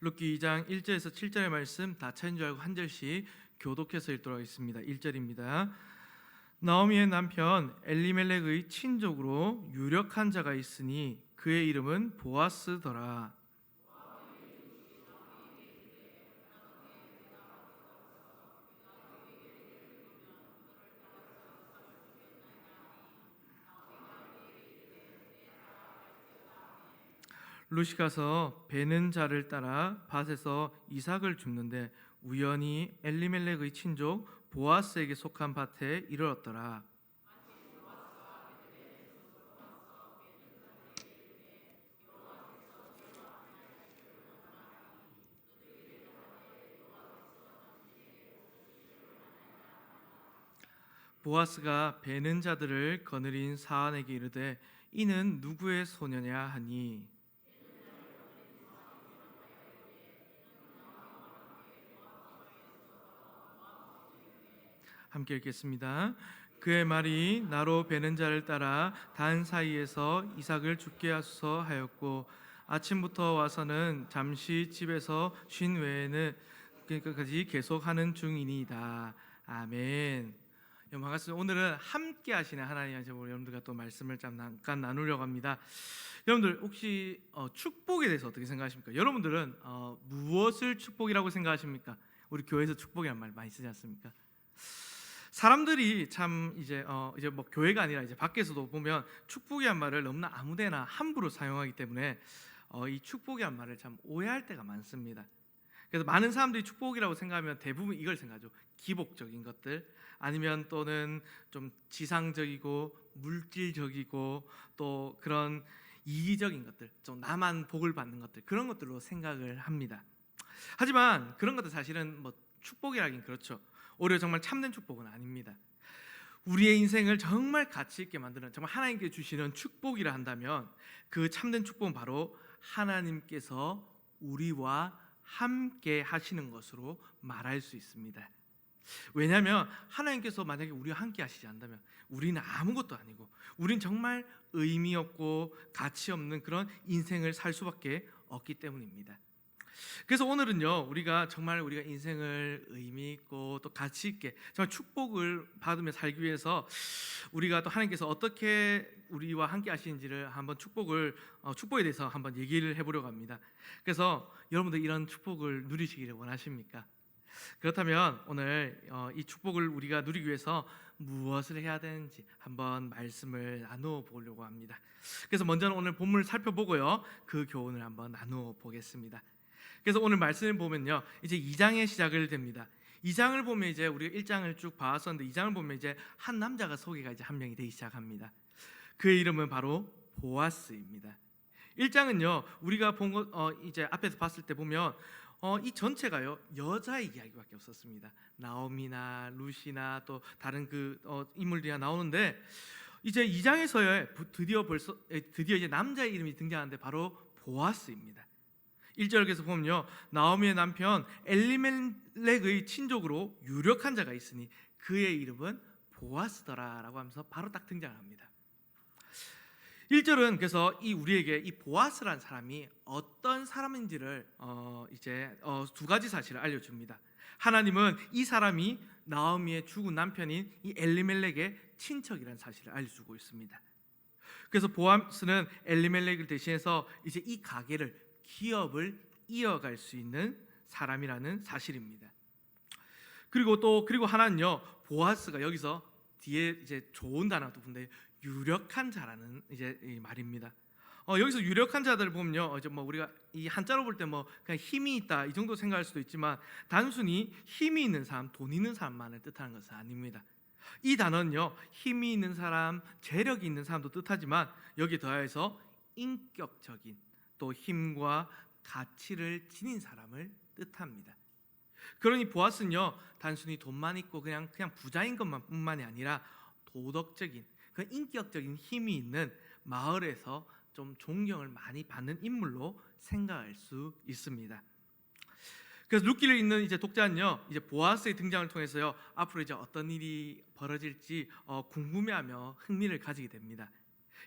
룻기 2장 1절에서 7절의 말씀 다 찾은 줄 알고 한 절씩 교독해서 읽도록 하겠습니다. 1절입니다. 나오미의 남편 엘리멜렉의 친족으로 유력한 자가 있으니 그의 이름은 보아스더라. 룻이 가서 베는 자를 따라 밭에서 이삭을 줍는데 우연히 엘리멜렉의 친족 보아스에게 속한 밭에 이르렀더라. 보아스가 베는 자들을 거느린 사안에게 이르되 이는 누구의 소녀냐 하니 함께 읽겠습니다. 그의 말이 나로 베는 자를 따라 단 사이에서 이삭을 죽게 하소서 하였고 아침부터 와서는 잠시 집에서 쉰 외에는 그까지 계속하는 중이니이다. 아멘. 반갑습니다. 오늘은 함께 하시는 하나님의 제목으로 여러분들과 또 말씀을 잠깐 나누려고 합니다. 여러분들 혹시 축복에 대해서 어떻게 생각하십니까? 여러분들은 무엇을 축복이라고 생각하십니까? 우리 교회에서 축복이란 말 많이 쓰지 않습니까? 사람들이 참 이제 뭐 교회가 아니라 이제 밖에서도 보면 축복이란 말을 너무나 아무데나 함부로 사용하기 때문에 이 축복이란 말을 참 오해할 때가 많습니다. 그래서 많은 사람들이 축복이라고 생각하면 대부분 이걸 생각하죠. 기복적인 것들 아니면 또는 좀 지상적이고 물질적이고 또 그런 이기적인 것들, 좀 나만 복을 받는 것들 그런 것들로 생각을 합니다. 하지만 그런 것들 사실은 뭐 축복이라긴 그렇죠. 오히려 정말 참된 축복은 아닙니다. 우리의 인생을 정말 가치 있게 만드는 정말 하나님께 주시는 축복이라 한다면 그 참된 축복은 바로 하나님께서 우리와 함께 하시는 것으로 말할 수 있습니다. 왜냐하면 하나님께서 만약에 우리와 함께 하시지 않는다면 우리는 아무것도 아니고 우린 정말 의미 없고 가치 없는 그런 인생을 살 수밖에 없기 때문입니다. 그래서 오늘은요 우리가 인생을 의미 있고 또 가치 있게 정말 축복을 받으며 살기 위해서 우리가 또 하나님께서 어떻게 우리와 함께 하시는지를 한번 축복에 대해서 한번 얘기를 해보려고 합니다. 그래서 여러분들 이런 축복을 누리시기를 원하십니까? 그렇다면 오늘 이 축복을 우리가 누리기 위해서 무엇을 해야 되는지 한번 말씀을 나누어 보려고 합니다. 그래서 먼저는 오늘 본문을 살펴보고요 그 교훈을 한번 나누어 보겠습니다. 그래서 오늘 말씀을 보면요 이제 2장의 시작을 됩니다. 2장을 보면 이제 우리가 1장을 쭉 봐왔었는데 2장을 보면 이제 한 남자가 소개가 이제 한 명이 되기 시작합니다. 그의 이름은 바로 보아스입니다. 1장은요 우리가 본 것 이제 앞에서 봤을 때 보면 이 전체가요 여자의 이야기밖에 없었습니다. 나오미나 룻이나 또 다른 그 인물들이 나오는데 이제 2장에서요 드디어 이제 남자의 이름이 등장하는데 바로 보아스입니다. 1절에서 보면요 나오미의 남편 엘리멜렉의 친족으로 유력한 자가 있으니 그의 이름은 보아스더라 라고 하면서 바로 딱 등장합니다. 1절은 그래서 우리에게 이 보아스라는 사람이 어떤 사람인지를 두 가지 사실을 알려줍니다. 하나님은 이 사람이 나오미의 죽은 남편인 이 엘리멜렉의 친척이라는 사실을 알려주고 있습니다. 그래서 보아스는 엘리멜렉을 대신해서 이제 이 가게를 기업을 이어갈 수 있는 사람이라는 사실입니다. 그리고 하나는요 보아스가 여기서 뒤에 이제 좋은 단어도 본데 유력한 자라는 이제 이 말입니다. 여기서 유력한 자들을 보면요 이제 뭐 우리가 이 한자로 볼 때 뭐 그냥 힘이 있다 이 정도 생각할 수도 있지만 단순히 힘이 있는 사람, 돈 있는 사람만을 뜻하는 것은 아닙니다. 이 단어는요 힘이 있는 사람, 재력이 있는 사람도 뜻하지만 여기 더해서 인격적인 또 힘과 가치를 지닌 사람을 뜻합니다. 그러니 보아스는요 단순히 돈만 있고 그냥 부자인 것만뿐만이 아니라 도덕적인 그 인격적인 힘이 있는 마을에서 좀 존경을 많이 받는 인물로 생각할 수 있습니다. 그래서 룻기를 읽는 이제 독자는요 이제 보아스의 등장을 통해서요 앞으로 이제 어떤 일이 벌어질지 궁금해하며 흥미를 가지게 됩니다.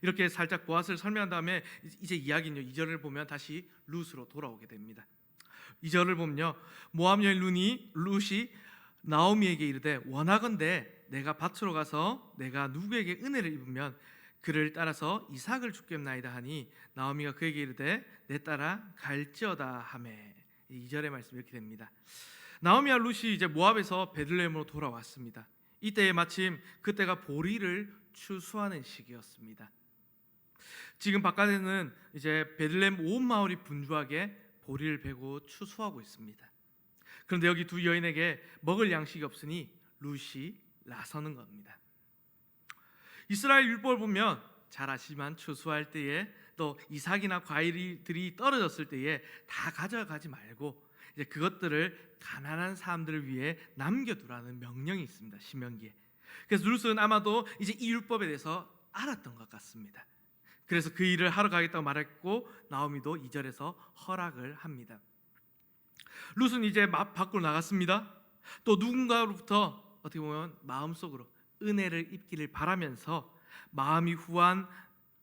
이렇게 살짝 보아스를 설명한 다음에 이제 이야기는요 2절을 보면 다시 룻으로 돌아오게 됩니다. 2절을 보면요, 모압 여인 룻이 나오미에게 이르되 원하건대 내가 밭으로 가서 내가 누구에게 은혜를 입으면 그를 따라서 이삭을 죽겠나이다 하니 나오미가 그에게 이르되 내 따라 갈지어다 하매. 2절의 말씀이 이렇게 됩니다. 나오미와 룻이 이제 모압에서 베들레헴으로 돌아왔습니다. 이때에 마침 그때가 보리를 추수하는 시기였습니다. 지금 바깥에는 이제 베들레헴 온 마을이 분주하게 보리를 베고 추수하고 있습니다. 그런데 여기 두 여인에게 먹을 양식이 없으니 룻이 나서는 겁니다. 이스라엘 율법을 보면 잘 아시지만 추수할 때에 또 이삭이나 과일들이 떨어졌을 때에 다 가져가지 말고 이제 그것들을 가난한 사람들을 위해 남겨두라는 명령이 있습니다. 신명기에. 그래서 룻은 아마도 이제 이 율법에 대해서 알았던 것 같습니다. 그래서 그 일을 하러 가겠다고 말했고 나오미도 2절에서 허락을 합니다. 룻은 이제 밖으로 나갔습니다. 또 누군가로부터 어떻게 보면 마음속으로 은혜를 입기를 바라면서 마음이 후한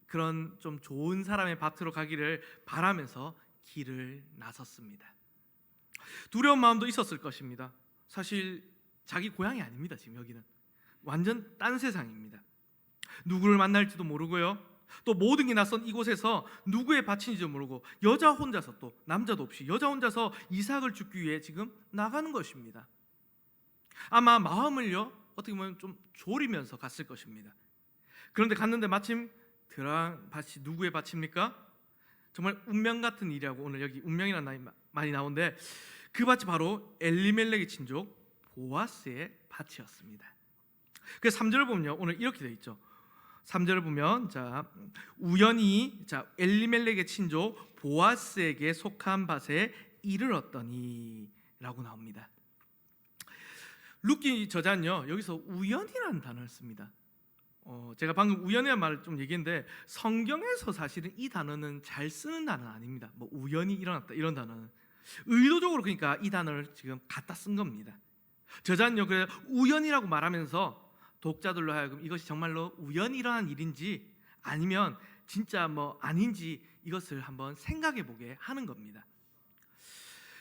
그런 좀 좋은 사람의 밭으로 가기를 바라면서 길을 나섰습니다. 두려운 마음도 있었을 것입니다. 사실 자기 고향이 아닙니다. 지금 여기는 완전 딴 세상입니다. 누구를 만날지도 모르고요. 또 모든 게 낯선 이곳에서 누구의 밭인지도 모르고 여자 혼자서, 또 남자도 없이 여자 혼자서 이삭을 죽기 위해 지금 나가는 것입니다. 아마 마음을요 어떻게 보면 좀 졸이면서 갔을 것입니다. 그런데 갔는데 마침 드랑 밭이 누구의 밭입니까? 정말 운명 같은 일이라고 오늘 여기 운명이라는 말이 많이 나오는데 그 밭이 바로 엘리멜렉의 친족 보아스의 밭이었습니다. 그래서 3절을 보면요 오늘 이렇게 되어 있죠. 3절을 보면 우연히 엘리멜렉의 친족 보아스에게 속한 밭에 이르렀더니 라고 나옵니다. 룻기 저자는요 여기서 우연이라는 단어를 씁니다. 제가 방금 우연이라는 말을 좀 얘기했는데 성경에서 사실은 이 단어는 잘 쓰는 단어는 아닙니다. 뭐 우연히 일어났다 이런 단어는 의도적으로 그러니까 이 단어를 지금 갖다 쓴 겁니다. 저자는요 그래 우연이라고 말하면서 독자들로 하여금 이것이 정말로 우연히 일어난 일인지 아니면 진짜 뭐 아닌지 이것을 한번 생각해 보게 하는 겁니다.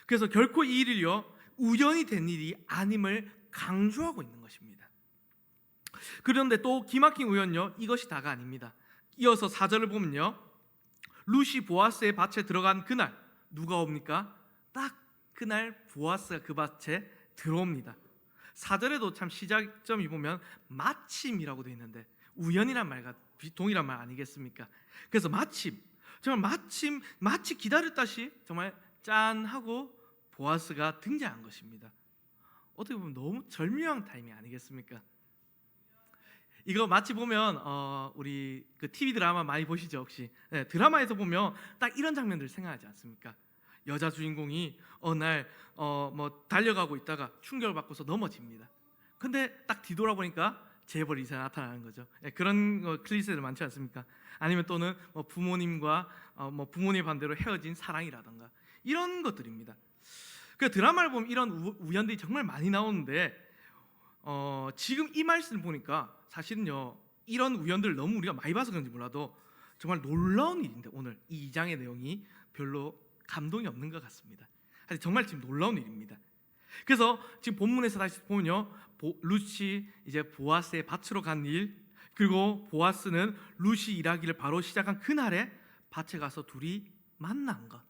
그래서 결코 이 일이요 우연히 된 일이 아님을 강조하고 있는 것입니다. 그런데 또 기막힌 우연요 이것이 다가 아닙니다. 이어서 4절을 보면요 룻이 보아스의 밭에 들어간 그날 누가 옵니까? 딱 그날 보아스가 그 밭에 들어옵니다. 4절에도 참 시작점이 보면 마침이라고 되어 있는데 우연이란 말과 동일한 말 아니겠습니까? 그래서 마침 정말 마치 기다렸다시 정말 짠 하고 보아스가 등장한 것입니다. 어떻게 보면 너무 절묘한 타이밍 아니겠습니까? 이거 마치 보면 우리 그 TV 드라마 많이 보시죠 혹시? 네, 드라마에서 보면 딱 이런 장면들 생각하지 않습니까? 여자 주인공이 어느 날 뭐 달려가고 있다가 충격을 받고서 넘어집니다. 근데 딱 뒤돌아보니까 재벌 이사가 나타나는 거죠. 네, 그런 클리셰들 많지 않습니까? 아니면 또는 뭐 부모님과 부모님 반대로 헤어진 사랑이라던가 이런 것들입니다. 그 드라마를 보면 이런 우연들이 정말 많이 나오는데 지금 이 말씀을 보니까 사실은요 이런 우연들을 너무 우리가 많이 봐서 그런지 몰라도 정말 놀라운 일인데 오늘 이 2장의 내용이 별로 감동이 없는 것 같습니다. 하여튼 정말 지금 놀라운 일입니다. 그래서 지금 본문에서 다시 보면요 룻이 이제 보아스의 밭으로 간 일, 그리고 보아스는 룻이 일하기를 바로 시작한 그날에 밭에 가서 둘이 만난 것,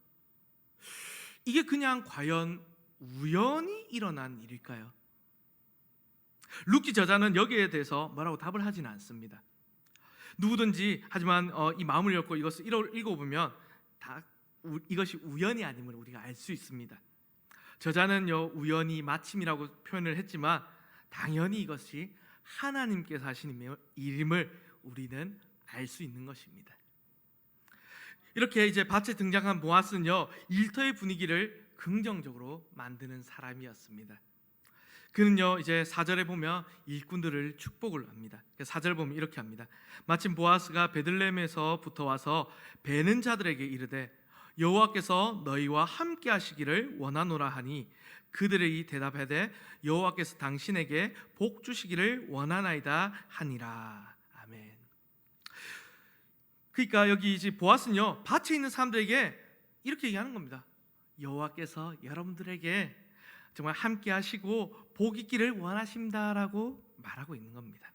이게 그냥 과연 우연히 일어난 일일까요? 룻기 저자는 여기에 대해서 뭐라고 답을 하지는 않습니다. 누구든지 하지만 이 마음을 열고 이것을 읽어보면 다 이것이 우연이 아님을 우리가 알 수 있습니다. 저자는요 우연히 마침이라고 표현을 했지만 당연히 이것이 하나님께서 하신 일임을 우리는 알 수 있는 것입니다. 이렇게 이제 밭에 등장한 보아스는요 일터의 분위기를 긍정적으로 만드는 사람이었습니다. 그는요 이제 4절에 보면 일꾼들을 축복을 합니다. 4절 보면 이렇게 합니다. 마침 보아스가 베들레헴에서부터 와서 베는 자들에게 이르되 여호와께서 너희와 함께 하시기를 원하노라 하니 그들이 대답하되 여호와께서 당신에게 복 주시기를 원하나이다 하니라. 아멘. 그러니까 여기 이제 보아스는요 밭에 있는 사람들에게 이렇게 얘기하는 겁니다. 여호와께서 여러분들에게 정말 함께 하시고 복 있기를 원하십니다라고 말하고 있는 겁니다.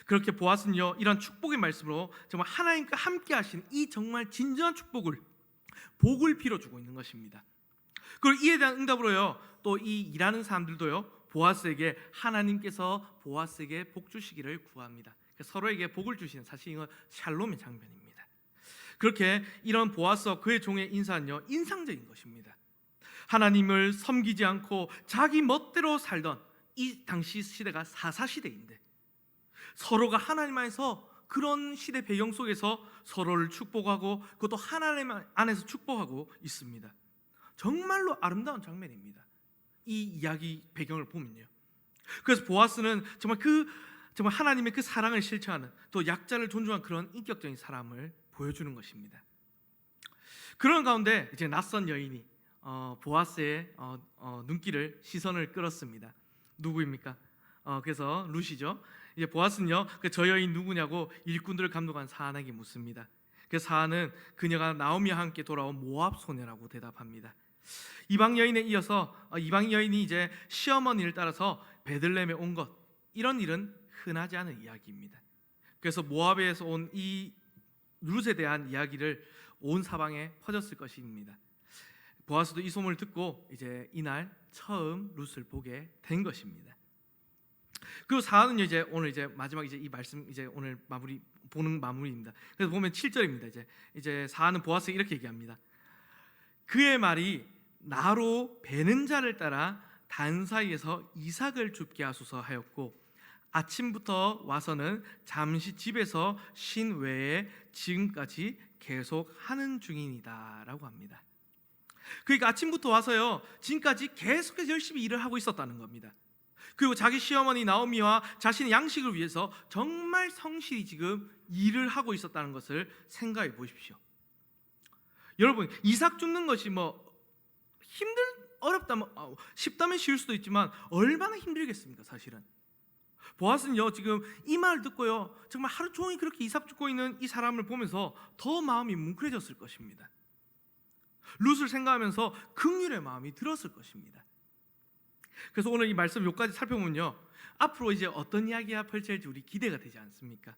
그렇게 보아스는요, 이런 축복의 말씀으로 정말 하나님과 함께 하시는 이 정말 진정한 복을 빌어주고 있는 것입니다. 그리고 이에 대한 응답으로요, 또 이 일하는 사람들도요, 보아스에게 하나님께서 보아스에게 복 주시기를 구합니다. 서로에게 복을 주시는, 사실 이건 샬롬의 장면입니다. 그렇게 이런 보아스와 그의 종의 인사는요, 인상적인 것입니다. 하나님을 섬기지 않고 자기 멋대로 살던 이 당시 시대가 사사시대인데, 서로가 하나님 안에서, 그런 시대 배경 속에서 서로를 축복하고 그것도 하나님 안에서 축복하고 있습니다. 정말로 아름다운 장면입니다. 이 이야기 배경을 보면요. 그래서 보아스는 정말 하나님의 그 사랑을 실천하는, 또 약자를 존중하는 그런 인격적인 사람을 보여주는 것입니다. 그런 가운데 이제 낯선 여인이 보아스의 시선을 끌었습니다. 누구입니까? 그래서 룻이죠. 이제 보아스는요, 저 여인 누구냐고 일꾼들을 감독한 사안에게 묻습니다. 그래서 사안은 그녀가 나오미와 함께 돌아온 모압 소녀라고 대답합니다. 이방 여인에 이어서 이방 여인이 이제 시어머니를 따라서 베들레헴에 온 것, 이런 일은 흔하지 않은 이야기입니다. 그래서 모압에서 온 이 룻에 대한 이야기를 온 사방에 퍼졌을 것입니다. 보아스도 이 소문을 듣고 이제 이날 처음 룻을 보게 된 것입니다. 그리고 사안은 이제 오늘 이제 마지막 이제 이 말씀 이제 오늘 마무리입니다. 그래서 보면 7절입니다. 이제 사안은 보아스에게 이렇게 얘기합니다. 그의 말이 나로 베는 자를 따라 단 사이에서 이삭을 줍게 하소서 하였고, 아침부터 와서는 잠시 집에서 쉰 외에 지금까지 계속 하는 중이니다라고 합니다. 그러니까 아침부터 와서요, 지금까지 계속해서 열심히 일을 하고 있었다는 겁니다. 그리고 자기 시어머니 나오미와 자신의 양식을 위해서 정말 성실히 지금 일을 하고 있었다는 것을 생각해 보십시오. 여러분, 이삭 줍는 것이 쉽다면 쉬울 수도 있지만 얼마나 힘들겠습니까? 사실은 보아스는요, 지금 이 말을 듣고요, 정말 하루 종일 그렇게 이삭 줍고 있는 이 사람을 보면서 더 마음이 뭉클해졌을 것입니다. 룻을 생각하면서 긍휼의 마음이 들었을 것입니다. 그래서 오늘 이 말씀 여기까지 살펴보면요, 앞으로 이제 어떤 이야기가 펼쳐질지 우리 기대가 되지 않습니까?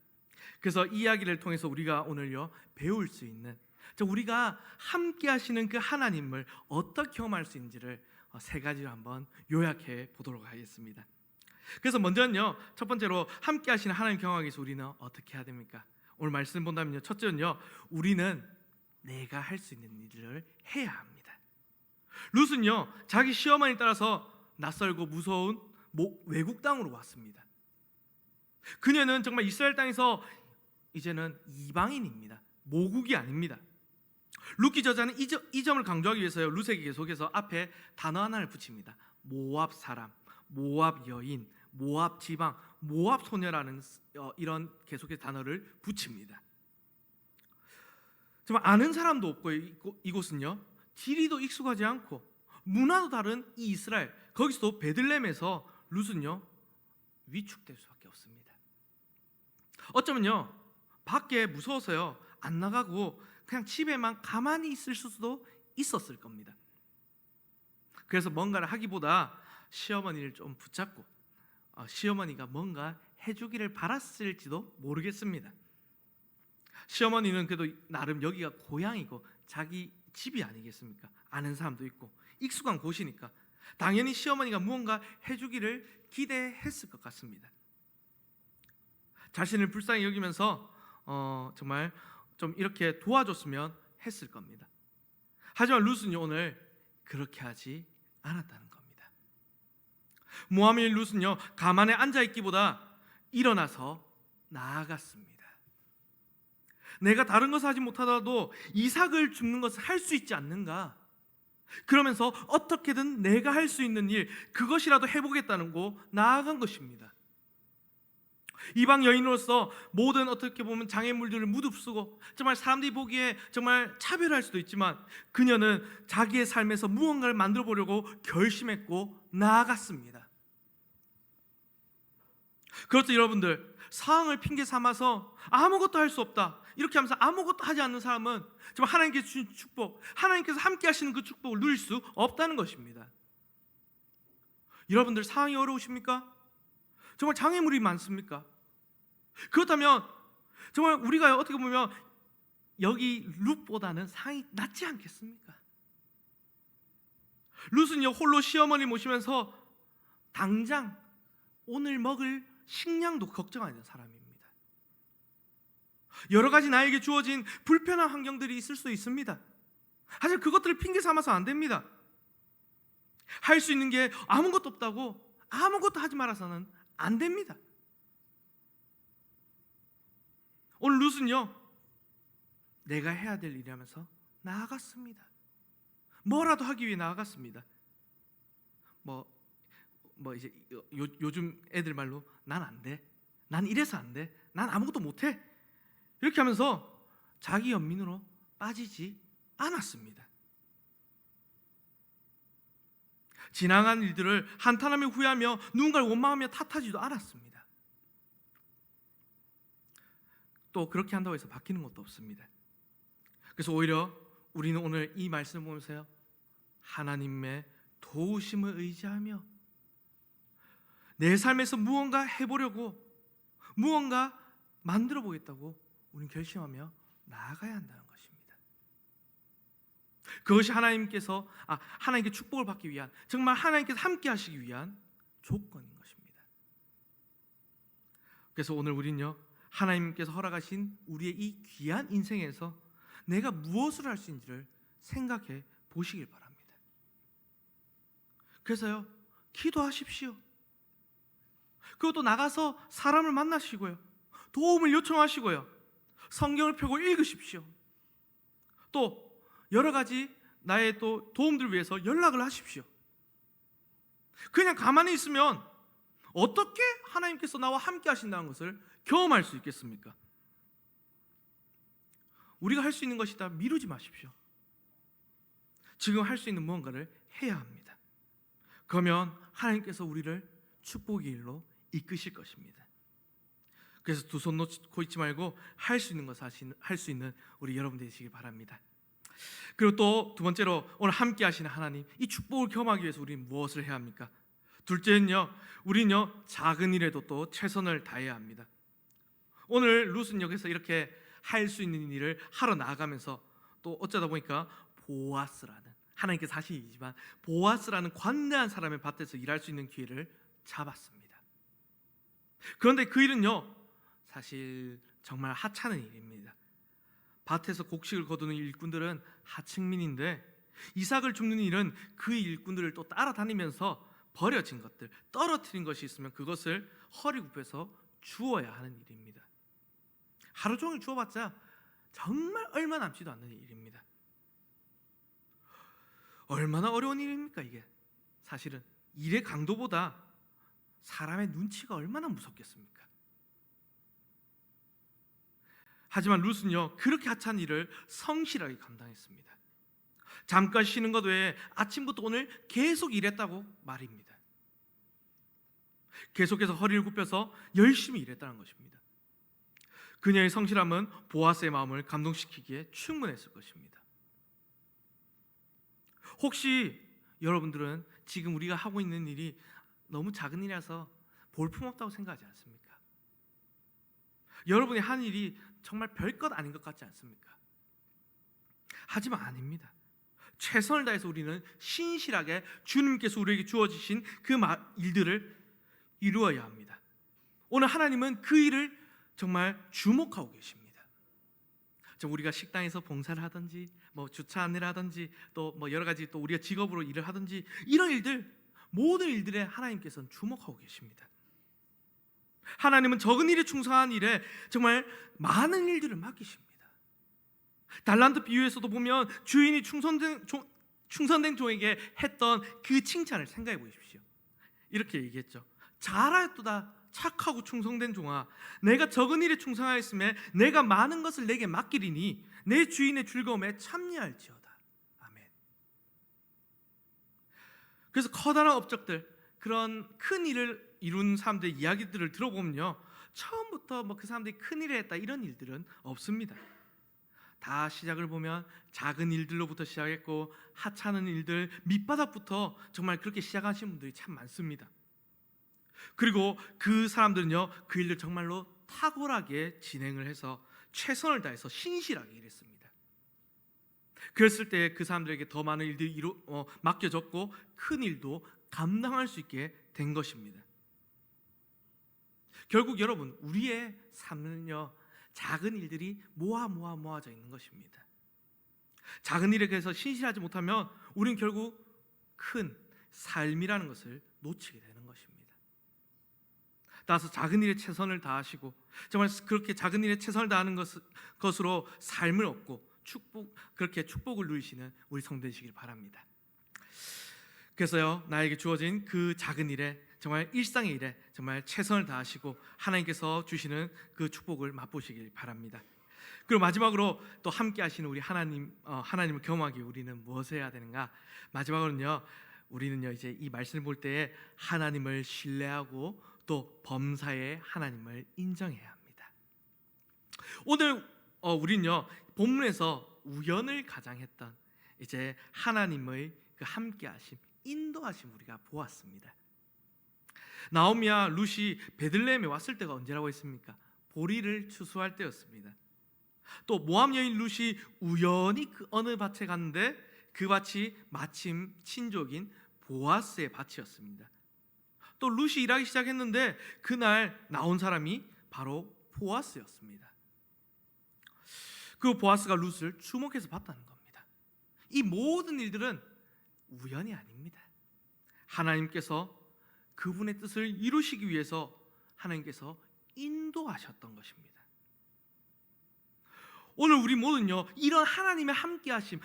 그래서 이 이야기를 통해서 우리가 오늘요 배울 수 있는, 우리가 함께 하시는 그 하나님을 어떻게 경험할 수 있는지를 세 가지로 한번 요약해 보도록 하겠습니다. 그래서 먼저는요, 첫 번째로 함께 하시는 하나님 경험하기 위해서 우리는 어떻게 해야 됩니까? 오늘 말씀 본다면요, 첫째는요, 우리는 내가 할 수 있는 일을 해야 합니다. 룻은요, 자기 시어머니 따라서 낯설고 무서운 외국 땅으로 왔습니다. 그녀는 정말 이스라엘 땅에서 이제는 이방인입니다. 모국이 아닙니다. 룻기 저자는 이 점을 강조하기 위해서요, 룻에게 계속해서 앞에 단어 하나를 붙입니다. 모압 사람, 모압 여인, 모압 지방, 모압 소녀라는 이런 계속해서 단어를 붙입니다. 정말 아는 사람도 없고, 이곳은요 지리도 익숙하지 않고 문화도 다른 이 이스라엘, 거기서도 베들레헴에서 룻은요 위축될 수밖에 없습니다. 어쩌면요 밖에 무서워서요 안 나가고 그냥 집에만 가만히 있을 수도 있었을 겁니다. 그래서 뭔가를 하기보다 시어머니를 좀 붙잡고 시어머니가 뭔가 해주기를 바랐을지도 모르겠습니다. 시어머니는 그래도 나름 여기가 고향이고 자기 집이 아니겠습니까? 아는 사람도 있고 익숙한 곳이니까 당연히 시어머니가 무언가 해주기를 기대했을 것 같습니다. 자신을 불쌍히 여기면서 정말 좀 이렇게 도와줬으면 했을 겁니다. 하지만 룻은 오늘 그렇게 하지 않았다는 겁니다. 모함의 룻은요 가만히 앉아있기보다 일어나서 나아갔습니다. 내가 다른 것을 하지 못하더라도 이삭을 줍는 것을 할 수 있지 않는가? 그러면서 어떻게든 내가 할 수 있는 일, 그것이라도 해보겠다는 거 나아간 것입니다. 이방 여인으로서 모든 어떻게 보면 장애물들을 무릅쓰고 정말 사람들이 보기에 정말 차별할 수도 있지만 그녀는 자기의 삶에서 무언가를 만들어 보려고 결심했고 나아갔습니다. 그렇죠, 여러분들. 상황을 핑계 삼아서 아무것도 할 수 없다, 이렇게 하면서 아무것도 하지 않는 사람은 정말 하나님께서 주신 축복, 하나님께서 함께 하시는 그 축복을 누릴 수 없다는 것입니다. 여러분들, 상황이 어려우십니까? 정말 장애물이 많습니까? 그렇다면 정말 우리가 어떻게 보면 여기 룻보다는 상황이 낫지 않겠습니까? 룻은요, 홀로 시어머니 모시면서 당장 오늘 먹을 식량도 걱정하는 사람입니다. 여러 가지 나에게 주어진 불편한 환경들이 있을 수 있습니다. 하지만 그것들을 핑계 삼아서 안 됩니다. 할 수 있는 게 아무것도 없다고 아무것도 하지 말아서는 안 됩니다. 오늘 룻은요, 내가 해야 될 일이라면서 나아갔습니다. 뭐라도 하기 위해 나아갔습니다. 이제 요즘 애들 말로 난 안 돼, 난 이래서 안 돼, 난 아무것도 못해, 이렇게 하면서 자기 연민으로 빠지지 않았습니다. 지나간 일들을 한탄하며 후회하며 누군가를 원망하며 탓하지도 않았습니다. 또 그렇게 한다고 해서 바뀌는 것도 없습니다. 그래서 오히려 우리는 오늘 이 말씀을 보면서요, 하나님의 도우심을 의지하며 내 삶에서 무언가 해보려고, 무언가 만들어 보겠다고 우리는 결심하며 나아가야 한다는 것입니다. 그것이 하나님께 축복을 받기 위한, 정말 하나님께서 함께 하시기 위한 조건인 것입니다. 그래서 오늘 우리는요, 하나님께서 허락하신 우리의 이 귀한 인생에서 내가 무엇을 할 수 있는지를 생각해 보시길 바랍니다. 그래서요, 기도하십시오. 그것도 나가서 사람을 만나시고요, 도움을 요청하시고요, 성경을 펴고 읽으십시오. 또 여러 가지 나의 또 도움들 위해서 연락을 하십시오. 그냥 가만히 있으면 어떻게 하나님께서 나와 함께 하신다는 것을 경험할 수 있겠습니까? 우리가 할 수 있는 것이다 미루지 마십시오. 지금 할 수 있는 무언가를 해야 합니다. 그러면 하나님께서 우리를 축복의 길로 이끄실 것입니다. 그래서 두 손 놓고 있지 말고 할 수 있는 것을 할 수 있는 우리 여러분 되시길 바랍니다. 그리고 또 두 번째로, 오늘 함께 하시는 하나님, 이 축복을 경험하기 위해서 우리는 무엇을 해야 합니까? 둘째는요, 우리는요, 작은 일에도 또 최선을 다해야 합니다. 오늘 룻은 여기서 이렇게 할 수 있는 일을 하러 나아가면서 또 어쩌다 보니까 보아스라는, 하나님께서 하신 일이지만 보아스라는 관대한 사람의 밭에서 일할 수 있는 기회를 잡았습니다. 그런데 그 일은요, 사실 정말 하찮은 일입니다. 밭에서 곡식을 거두는 일꾼들은 하층민인데, 이삭을 줍는 일은 그 일꾼들을 또 따라다니면서 버려진 것들, 떨어뜨린 것이 있으면 그것을 허리 굽혀서 주어야 하는 일입니다. 하루 종일 주어봤자 정말 얼마 남지도 않는 일입니다. 얼마나 어려운 일입니까 이게? 사실은 일의 강도보다 사람의 눈치가 얼마나 무섭겠습니까? 하지만 룻은요, 그렇게 하찮은 일을 성실하게 감당했습니다. 잠깐 쉬는 것 외에 아침부터 오늘 계속 일했다고 말입니다. 계속해서 허리를 굽혀서 열심히 일했다는 것입니다. 그녀의 성실함은 보아스의 마음을 감동시키기에 충분했을 것입니다. 혹시 여러분들은 지금 우리가 하고 있는 일이 너무 작은 일이라서 볼품없다고 생각하지 않습니까? 여러분이 하는 일이 정말 별것 아닌 것 같지 않습니까? 하지만 아닙니다. 최선을 다해서 우리는 신실하게 주님께서 우리에게 주어지신 그 일들을 이루어야 합니다. 오늘 하나님은 그 일을 정말 주목하고 계십니다. 우리가 식당에서 봉사를 하든지, 주차 안내를 하든지, 또 여러 가지 또 우리가 직업으로 일을 하든지, 이런 일들, 모든 일들에 하나님께서는 주목하고 계십니다. 하나님은 적은 일에 충성한 일에 정말 많은 일들을 맡기십니다. 달란트 비유에서도 보면 주인이 충성된 종에게 했던 그 칭찬을 생각해 보십시오. 이렇게 얘기했죠. 잘하였도다 착하고 충성된 종아, 내가 적은 일에 충성하였음에 내가 많은 것을 내게 맡기리니 내 주인의 즐거움에 참여할지어다. 아멘. 그래서 커다란 업적들, 그런 큰 일을 이룬 사람들의 이야기들을 들어보면요, 처음부터 뭐 그 사람들이 큰일을 했다 이런 일들은 없습니다. 다 시작을 보면 작은 일들로부터 시작했고, 하찮은 일들, 밑바닥부터 정말 그렇게 시작하신 분들이 참 많습니다. 그리고 그 사람들은요, 그 일을 정말로 탁월하게 진행을 해서 최선을 다해서 신실하게 일했습니다. 그랬을 때 그 사람들에게 더 많은 일들이 맡겨졌고, 큰 일도 감당할 수 있게 된 것입니다. 결국 여러분, 우리의 삶은요, 작은 일들이 모아져 있는 것입니다. 작은 일에 대해서 신실하지 못하면 우리는 결국 큰 삶이라는 것을 놓치게 되는 것입니다. 따라서 작은 일에 최선을 다하시고, 정말 그렇게 작은 일에 최선을 다하는 것으로 삶을 얻고 그렇게 축복을 누리시는 우리 성도 되시길 바랍니다. 그래서요, 나에게 주어진 그 작은 일에, 정말 일상의 일에 정말 최선을 다하시고 하나님께서 주시는 그 축복을 맛보시길 바랍니다. 그리고 마지막으로 또 함께 하시는 우리 하나님을 경험하기 우리는 무엇을 해야 되는가? 마지막으로는요, 우리는요 이제 이 말씀을 볼 때에 하나님을 신뢰하고 또 범사에 하나님을 인정해야 합니다. 오늘 우리는요, 본문에서 우연을 가장했던 이제 하나님의 그 함께하심, 인도하심 우리가 보았습니다. 나오미와 룻이 베들레헴에 왔을 때가 언제라고 했습니까? 보리를 추수할 때였습니다. 또 모압 여인 룻이 우연히 그 어느 밭에 갔는데 그 밭이 마침 친족인 보아스의 밭이었습니다. 또 룻이 일하기 시작했는데 그날 나온 사람이 바로 보아스였습니다. 그 보아스가 룻을 주목해서 봤다는 겁니다. 이 모든 일들은 우연이 아닙니다. 하나님께서 그분의 뜻을 이루시기 위해서 하나님께서 인도하셨던 것입니다. 오늘 우리 모두는요, 이런 하나님의 함께하신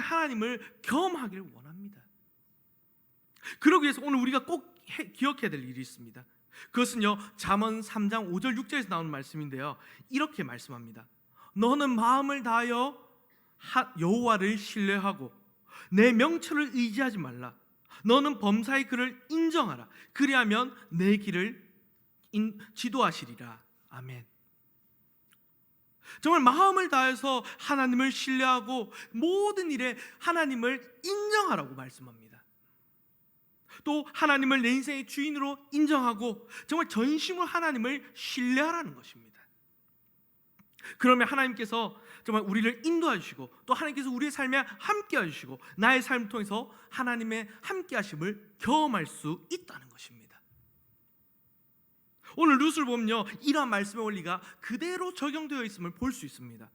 하나님을 경험하기를 원합니다. 그러기 위해서 오늘 우리가 꼭 기억해야 될 일이 있습니다. 그것은요, 잠언 3장 5절 6절에서 나오는 말씀인데요, 이렇게 말씀합니다. 너는 마음을 다하여 여호와를 신뢰하고 내 명철을 의지하지 말라. 너는 범사의 그를 인정하라. 그리하면 내 길을 지도하시리라. 아멘. 정말 마음을 다해서 하나님을 신뢰하고 모든 일에 하나님을 인정하라고 말씀합니다. 또 하나님을 내 인생의 주인으로 인정하고 정말 전심으로 하나님을 신뢰하라는 것입니다. 그러면 하나님께서 정말 우리를 인도해 주시고 또 하나님께서 우리의 삶에 함께 해주시고 나의 삶을 통해서 하나님의 함께 하심을 경험할 수 있다는 것입니다. 오늘 룻을 보면요, 이러한 말씀의 원리가 그대로 적용되어 있음을 볼 수 있습니다.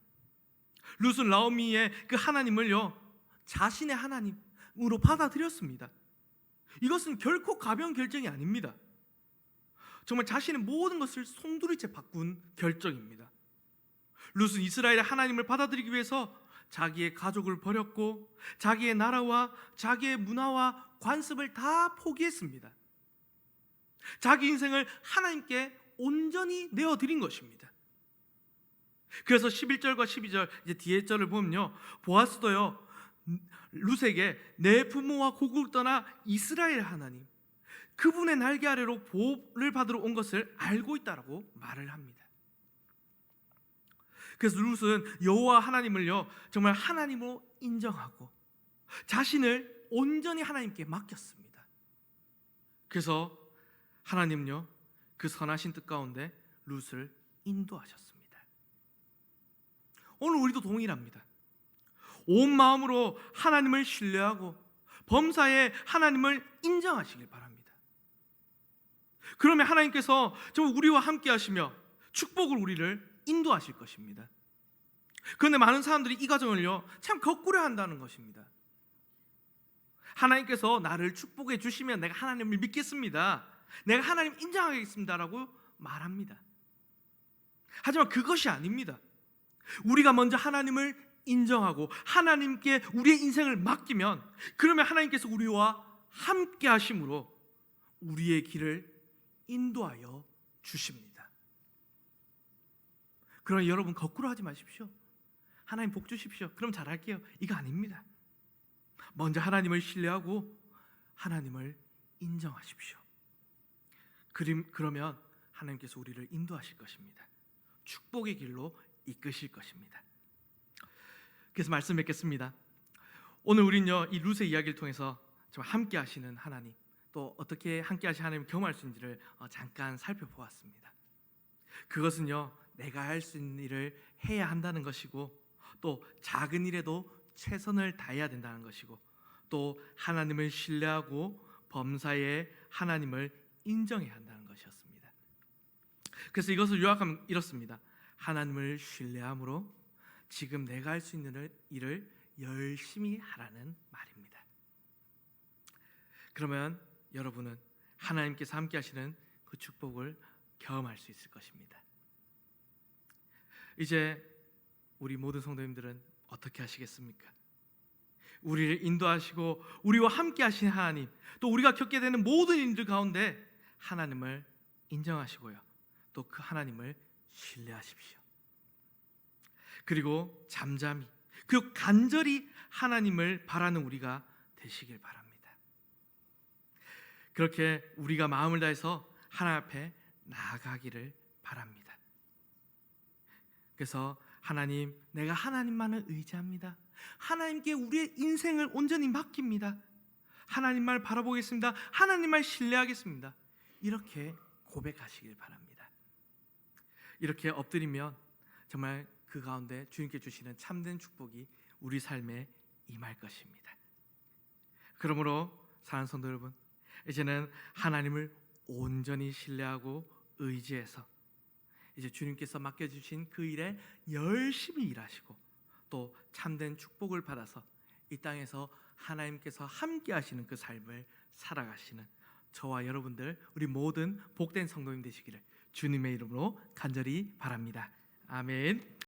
룻은 나오미의 그 하나님을요, 자신의 하나님으로 받아들였습니다. 이것은 결코 가벼운 결정이 아닙니다. 정말 자신의 모든 것을 송두리째 바꾼 결정입니다. 룻은 이스라엘의 하나님을 받아들이기 위해서 자기의 가족을 버렸고 자기의 나라와 자기의 문화와 관습을 다 포기했습니다. 자기 인생을 하나님께 온전히 내어드린 것입니다. 그래서 11절과 12절 이제 뒤에 절을 보면요, 보아스도요 룻에게 내 부모와 고국을 떠나 이스라엘 하나님 그분의 날개 아래로 보호를 받으러 온 것을 알고 있다라고 말을 합니다. 그래서 룻은 여호와 하나님을요 정말 하나님으로 인정하고 자신을 온전히 하나님께 맡겼습니다. 그래서 하나님은요 그 선하신 뜻 가운데 룻을 인도하셨습니다. 오늘 우리도 동일합니다. 온 마음으로 하나님을 신뢰하고 범사에 하나님을 인정하시길 바랍니다. 그러면 하나님께서 정말 우리와 함께 하시며 축복을 우리를 인도하실 것입니다. 그런데 많은 사람들이 이 과정을요 참 거꾸로 한다는 것입니다. 하나님께서 나를 축복해 주시면 내가 하나님을 믿겠습니다, 내가 하나님 인정하겠습니다라고 말합니다. 하지만 그것이 아닙니다. 우리가 먼저 하나님을 인정하고 하나님께 우리의 인생을 맡기면 그러면 하나님께서 우리와 함께 하심으로 우리의 길을 인도하여 주십니다. 그러나 여러분 거꾸로 하지 마십시오. 하나님 복 주십시오, 그럼 잘할게요, 이거 아닙니다. 먼저 하나님을 신뢰하고 하나님을 인정하십시오. 그러면 하나님께서 우리를 인도하실 것입니다. 축복의 길로 이끄실 것입니다. 그래서 말씀 맺겠습니다. 오늘 우리는요, 이 룻의 이야기를 통해서 정말 함께 하시는 하나님, 또 어떻게 함께 하시는 하나님을 경험할 수 있는지를 잠깐 살펴보았습니다. 그것은요, 내가 할 수 있는 일을 해야 한다는 것이고, 또 작은 일에도 최선을 다해야 된다는 것이고, 또 하나님을 신뢰하고 범사에 하나님을 인정해야 한다는 것이었습니다. 그래서 이것을 요약하면 이렇습니다. 하나님을 신뢰함으로 지금 내가 할 수 있는 일을 열심히 하라는 말입니다. 그러면 여러분은 하나님께서 함께 하시는 그 축복을 경험할 수 있을 것입니다. 이제 우리 모든 성도님들은 어떻게 하시겠습니까? 우리를 인도하시고 우리와 함께 하신 하나님, 또 우리가 겪게 되는 모든 일들 가운데 하나님을 인정하시고요, 또 그 하나님을 신뢰하십시오. 그리고 잠잠히, 그리고 간절히 하나님을 바라는 우리가 되시길 바랍니다. 그렇게 우리가 마음을 다해서 하나님 앞에 나아가기를 바랍니다. 그래서 하나님, 내가 하나님만을 의지합니다. 하나님께 우리의 인생을 온전히 맡깁니다. 하나님만 바라보겠습니다. 하나님만 신뢰하겠습니다. 이렇게 고백하시길 바랍니다. 이렇게 엎드리면 정말 그 가운데 주님께 주시는 참된 축복이 우리 삶에 임할 것입니다. 그러므로 사랑하는 성도 여러분, 이제는 하나님을 온전히 신뢰하고 의지해서 이제 주님께서 맡겨주신 그 일에 열심히 일하시고 또 참된 축복을 받아서 이 땅에서 하나님께서 함께 하시는 그 삶을 살아가시는 저와 여러분들, 우리 모든 복된 성도님 되시기를 주님의 이름으로 간절히 바랍니다. 아멘.